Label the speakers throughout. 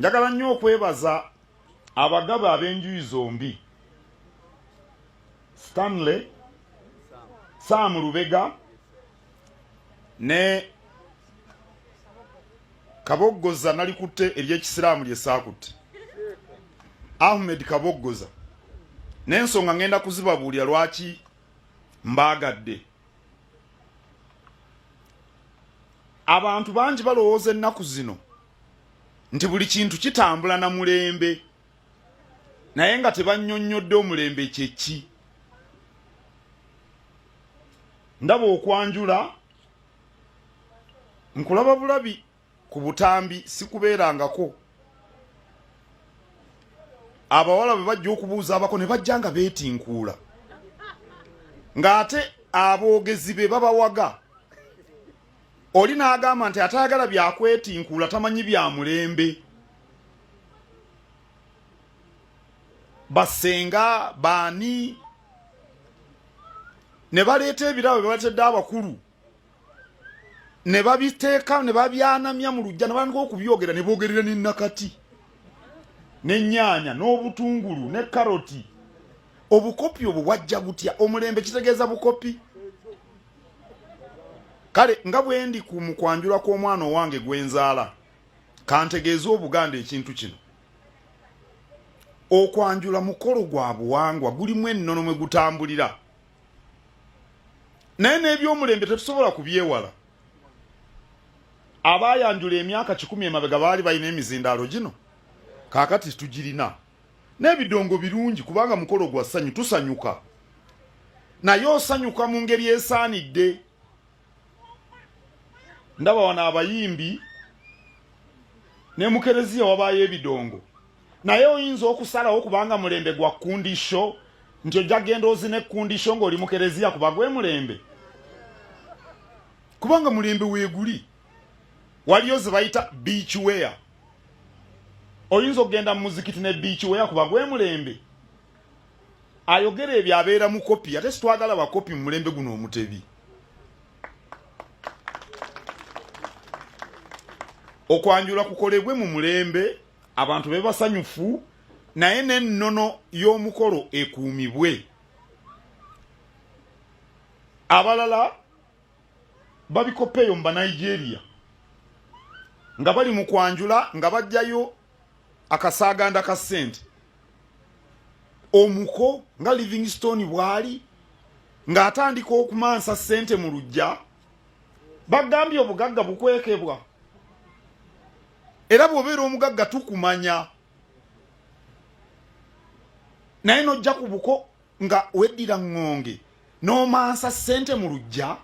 Speaker 1: njagala nnyo okwebaza abagaba ab'enjuyi zombi Stanley Sam Lubega ne Kaboggoza nalikutte ery'ekisiraamu lye saakutte Ahmed Kaboggoza n'ensonga ngenda kuzibabuulira lwaki mbaagadde. Abantu bangi balowooza ennaku zino nti buli kintu kitambula na mulembe naye nga tebannyonnyodde omulembe kyeki. Ndaba okwanjula nkulaba bulabi ku butambi sikubeerangako. Abawala bwe bajja okubuuza abako ne bajja nga beetinkuula ng'ate aboogezi be babawaga. Oli n'agamba nti atayagala byakwetinkula tamanyi bya mulembe. Basenga baani ne baleeta ebirabo byebaletedde abakulu ne babiteeka ne babyanamya mu lujja ne batandika okubyogera ne boogerera n'ennakati n'ennyaanya n'obutungulu ne karoti. Obukopi obwo bwajja butya? Omulembe kitegeeza bukopi? Kale nga bwe ndi ku mukwanjula kw'omwana owange gwenzaala kantegeeza Obuganda ekintu kino. Okwanjula mukolo gwa buwangwa gulimu ennono mwe gutambulira naye n'ebyomulembe tetusobola kubyewala. Abaayanjula emyaka 10 emabega baali balina emizindaalo gino, kaakati tugirina. N'ebidongo birungi kubanga mukolo gwa ssanyu tusanyuka, naye osanyuka mu ngeri esaanidde. Ndaba wano abayimbi ne mukereziya wabaayo ebidongo, naye oyinza okusalawo kubanga mulembe gwa kundisho nti ojja genda ozine kundisho ng'oli mukereziya kuba gwe mulembe. Kubanga mulembe weeguli waliyo ze bayita beach wear. Oyinza okugenda mu muzikiti ne beach wear kuba gwe mulembe. Ayogera ebyo abeera mu kopi, ate sitwagala bakopi mu mulembe guno omutebi. Okwanjula kukolebwe mu mulembe, abantu be basanyufu, naye n'ennono y'omukolo ekuumibwe. Abalala babikopeeyo mu Nigeria nga bali mu kwanjula nga bajjayo akasaaganda ka ssente. Omuko nga Livingstone bwali ng'atandika okumansa ssente mu lujja, bagambye obugagga bukwekebwa. Era bw'obeera omugagga tukumanya, naye n'ojja ku buko nga weddira ŋŋonge n'omansa ssente mu lujja.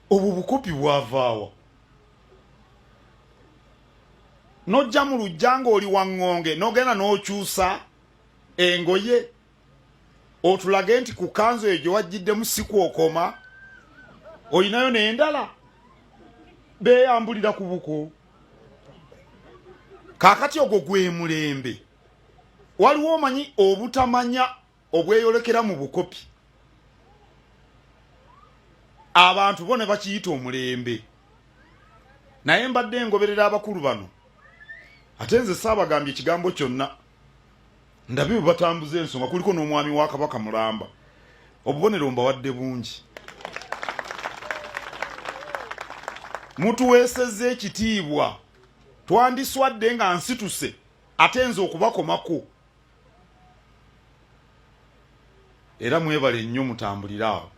Speaker 1: Obwo bukopi bwavaawa? N'ojja mu lujja ng'oli wa ŋŋonge n'ogenda n'okyusa engoye otulage nti ku kanzu eyo gye wajjiddemu si kwokoma, olinayo n'endala. Beeyambulira ku buko. Kaakati ogwo gwe mulembe. Waliwo omanyi obutamanya obweyolekera mu bukopi. Abantu bo ne bakiyita omulembe. Naye mbadde ngoberera abakulu bano, ate nze saabagambye ekigambo kyonna. Ndabe bwe batambuza ensonga, kuliko n'omwami wa Kabaka Mulamba. Obubonero mbawadde bungi. Mutuweesezza ekitiibwa, twandiswadde nga nsituse ate nze okubakomako. Era mwebale nnyo mutambulire awo.